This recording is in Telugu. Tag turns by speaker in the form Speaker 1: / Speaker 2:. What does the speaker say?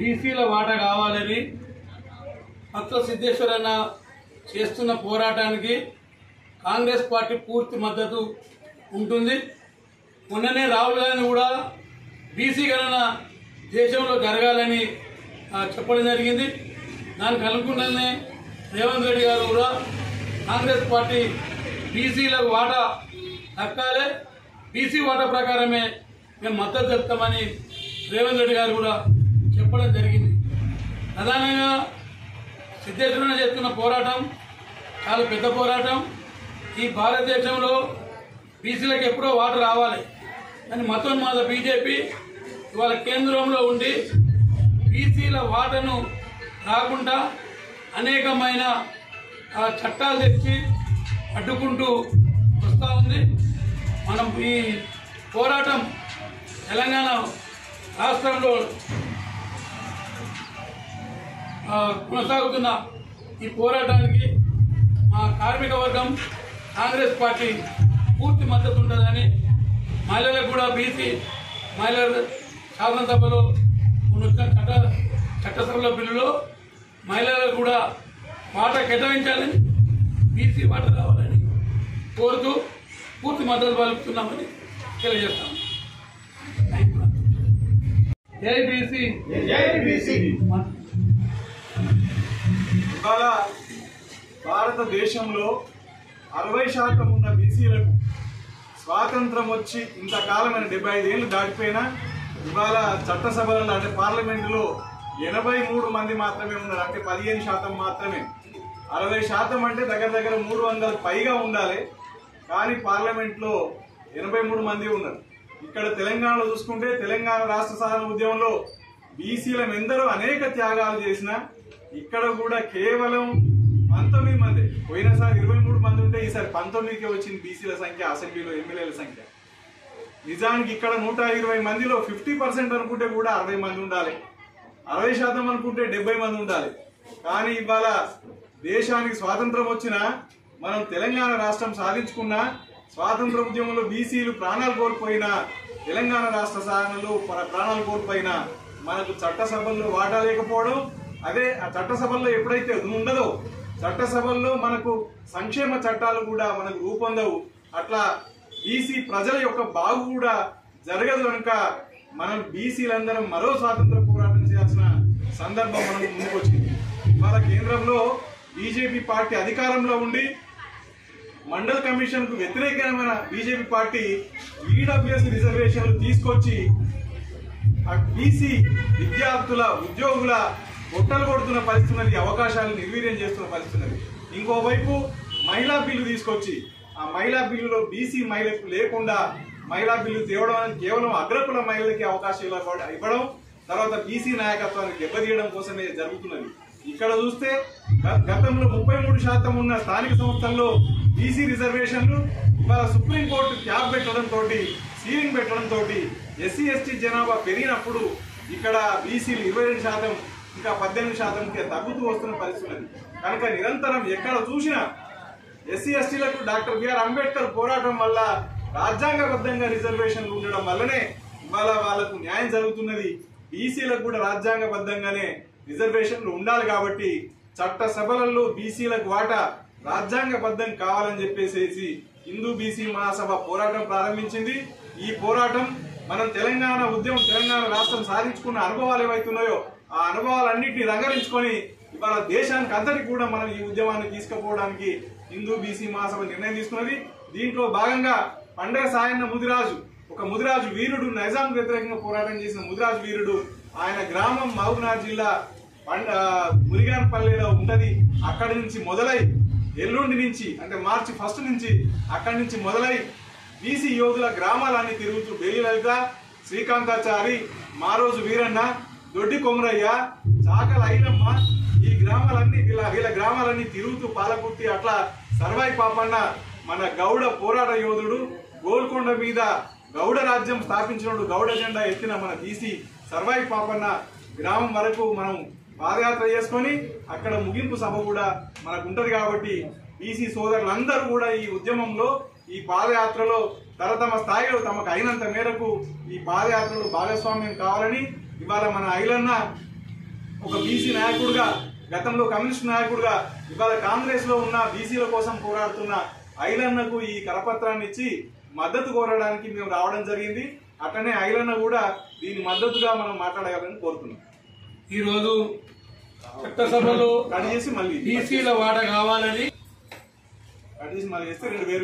Speaker 1: బీసీల వాటా కావాలని భక్త సిద్ధేశ్వరన్న చేస్తున్న పోరాటానికి కాంగ్రెస్ పార్టీ పూర్తి మద్దతు ఉంటుంది. మొన్ననే రాహుల్ గాంధీ కూడా బీసీ గణన దేశంలో జరగాలని చెప్పడం జరిగింది. దానికి అనుకున్ననే రేవంత్ రెడ్డి గారు కూడా కాంగ్రెస్ పార్టీ బీసీలకు వాటా దక్కాలి, బీసీ వాటా ప్రకారమే మేము మద్దతు చెప్తామని రేవంత్ రెడ్డి గారు కూడా చెప్పడం జరిగింది. ప్రధానంగా సిద్ధేశ్వరన్న చేస్తున్న పోరాటం చాలా పెద్ద పోరాటం. ఈ భారతదేశంలో బీసీలకు ఎప్పుడో వాటా రావాలి కానీ మతోన్మాద బీజేపీ ఇవాళ కేంద్రంలో ఉండి బీసీల వాటను రాకుండా అనేకమైన చట్టాలు తెచ్చి అడ్డుకుంటూ వస్తూ ఉంది. మనం ఈ పోరాటం తెలంగాణ రాష్ట్రంలో కొనసాగుతున్న ఈ పోరాటానికి మా కార్మిక వర్గం కాంగ్రెస్ పార్టీ పూర్తి మద్దతు ఉంటుందని, మహిళలకు కూడా బీసీ మహిళల శాసనసభలో చట్టసభలో బిల్లులో మహిళలకు కూడా వాటా కేటాయించాలని, బీసీ వాటా రావాలని కోరుతూ పూర్తి మద్దతు పలుకుతున్నామని తెలియజేస్తాం. జై బీసీ, జై బీసీ.
Speaker 2: ఇవాళ భారతదేశంలో 60% ఉన్న బీసీలకు స్వాతంత్రం వచ్చి ఇంతకాలమైన 75 ఏళ్ళు దాటిపోయినా ఇవాళ చట్టసభలలో అంటే పార్లమెంటులో 83 మంది మాత్రమే ఉన్నారు. అంటే 15% మాత్రమే. 60% అంటే దగ్గర దగ్గర 300 పైగా ఉండాలి. కానీ పార్లమెంట్లో 83 మంది ఉన్నారు. ఇక్కడ తెలంగాణలో చూసుకుంటే తెలంగాణ రాష్ట్ర సాధన ఉద్యమంలో బీసీలను ఎందరో అనేక త్యాగాలు చేసినా ఇక్కడ కూడా కేవలం 19 మంది. పోయినసారి 23 మంది ఉంటే ఈసారి 19కే వచ్చింది బీసీల సంఖ్య, అసెంబ్లీలో ఎమ్మెల్యేల సంఖ్య. నిజానికి ఇక్కడ 120 మందిలో 50% అనుకుంటే కూడా 60 మంది ఉండాలి, 60% అనుకుంటే 70 మంది ఉండాలి. కానీ ఇవాళ దేశానికి స్వాతంత్రం వచ్చినా మనం తెలంగాణ రాష్ట్రం సాధించుకున్నా స్వాతంత్ర ఉద్యమంలో బీసీలు ప్రాణాలు కోల్పోయినా తెలంగాణ రాష్ట్ర సాధనలో ప్రాణాలు కోల్పోయినా మనకు చట్టసభల్లో వాటా లేకపోవడం, అదే ఆ చట్టసభల్లో ఎప్పుడైతే ఉండదో చట్టసభల్లో మనకు సంక్షేమ చట్టాలు కూడా మనకు రూపొందవు. అట్లా బీసీ ప్రజల యొక్క బాగు కూడా జరగదు. కనుక మనం బీసీలందరం మరో స్వాతంత్ర పోరాటం చేయాల్సిన సందర్భం మనకు ముందుకొచ్చింది. ఇవాళ కేంద్రంలో బీజేపీ పార్టీ అధికారంలో ఉండి మండల్ కమిషన్ కు వ్యతిరేకమైన బీజేపీ పార్టీ ఈడబ్ల్యూఎస్ రిజర్వేషన్లు తీసుకొచ్చి బీసీ విద్యార్థుల ఉద్యోగుల బొట్టలు కొడుతున్న పరిస్థితి ఉన్నది, అవకాశాలు నిర్వీర్యం చేస్తున్న పరిస్థితి ఉన్నది. ఇంకోవైపు మహిళా బిల్లు తీసుకొచ్చి ఆ మహిళా బిల్లులో బీసీ మహిళలకు లేకుండా మహిళా బిల్లు తేవడం అనేది కేవలం అగ్రకుల మహిళలకి అవకాశం ఇవ్వడం, తర్వాత బీసీ నాయకత్వాన్ని దెబ్బతీయడం కోసమే జరుగుతున్నది. ఇక్కడ చూస్తే గతంలో 33% ఉన్న స్థానిక సంస్థల్లో బీసీ రిజర్వేషన్లు ఇవాళ సుప్రీంకోర్టు క్యాప్ పెట్టడంతో, సీలింగ్ పెట్టడంతో ఎస్సీ ఎస్టీ జనాభా పెరిగినప్పుడు ఇక్కడ బీసీలు 22% ఇంకా 18% తగ్గుతూ వస్తున్న పరిస్థితి ఉంది. కనుక నిరంతరం ఎక్కడ చూసినా ఎస్సీ ఎస్టీలకు డాక్టర్ బిఆర్ అంబేద్కర్ పోరాటం వల్ల రాజ్యాంగబద్ధంగా రిజర్వేషన్లు ఉండడం వల్లనే ఇవాళ వాళ్లకు న్యాయం జరుగుతున్నది. బీసీలకు కూడా రాజ్యాంగబద్ధంగానే రిజర్వేషన్లు ఉండాలి. కాబట్టి చట్ట సభలలో బీసీలకు వాటా రాజ్యాంగబద్ధం కావాలని చెప్పేసి హిందూ బీసీ మహాసభ పోరాటం ప్రారంభించింది. ఈ పోరాటం మనం తెలంగాణ ఉద్యమం, తెలంగాణ రాష్ట్రం సాధించుకున్న అనుభవాలు ఏవైతున్నాయో ఆ అనుభవాలన్నింటినీ రంగరించుకొని ఇవాళ దేశానికి అంతటికి కూడా మనం ఈ ఉద్యమాన్ని తీసుకుపోవడానికి హిందూ బీసీ మహాసభ నిర్ణయం తీసుకున్నది. దీంట్లో భాగంగా పండగ సాయన్న ముదిరాజు, ఒక ముదిరాజు వీరుడు, నైజాం వ్యతిరేకంగా పోరాటం చేసిన ముదిరాజు వీరుడు, ఆయన గ్రామం మహబూబ్నగర్ జిల్లా మురిగాన్పల్లిలో ఉంటది. అక్కడి నుంచి మొదలై ఎల్లుండి నుంచి అంటే మార్చి 1 నుంచి అక్కడి నుంచి మొదలై బీసీ యోధుల గ్రామాలన్నీ తిరుగుతూ బేలి లలిత, శ్రీకాంతాచారి, మారోజు వీరన్న, దొడ్డి కొమరయ్య, చాకల ఐలమ్మ ఈ గ్రామాలన్నీ వీళ్ళ గ్రామాలన్నీ తిరుగుతూ పాలకుర్తి అట్లా సర్వాయి పాపన్న మన గౌడ పోరాట యోధుడు, గోల్కొండ మీద గౌడ రాజ్యం స్థాపించినప్పుడు గౌడ జెండా ఎత్తిన మన బీసీ సర్వాయి పాపన్న గ్రామం వరకు మనం పాదయాత్ర చేసుకొని అక్కడ ముగింపు సభ కూడా మనకు ఉంటది. కాబట్టి బీసీ సోదరులందరూ కూడా ఈ ఉద్యమంలో, ఈ పాదయాత్రలో తమ స్థాయిలో తమకు అయినంత మేరకు ఈ పాదయాత్రలో భాగస్వామ్యం కావాలని ఇవాళ మన ఐలన్న ఒక బీసీ నాయకుడిగా, గతంలో కమ్యూనిస్ట్ నాయకుడిగా ఇవాళ కాంగ్రెస్ లో ఉన్న బీసీల కోసం పోరాడుతున్న ఐలన్నకు ఈ కరపత్రాన్ని ఇచ్చి మద్దతు కోరడానికి మేము రావడం జరిగింది. అట్లనే ఐలన్న కూడా దీని మద్దతుగా మనం మాట్లాడగలని కోరుతున్నాం.
Speaker 1: ఈరోజు చట్టసభలో
Speaker 2: కట్ చేసి మళ్ళీ
Speaker 1: బీసీల వాట కావాలని
Speaker 2: కట్ చేసి మళ్ళీ చేస్తే 2 వేలు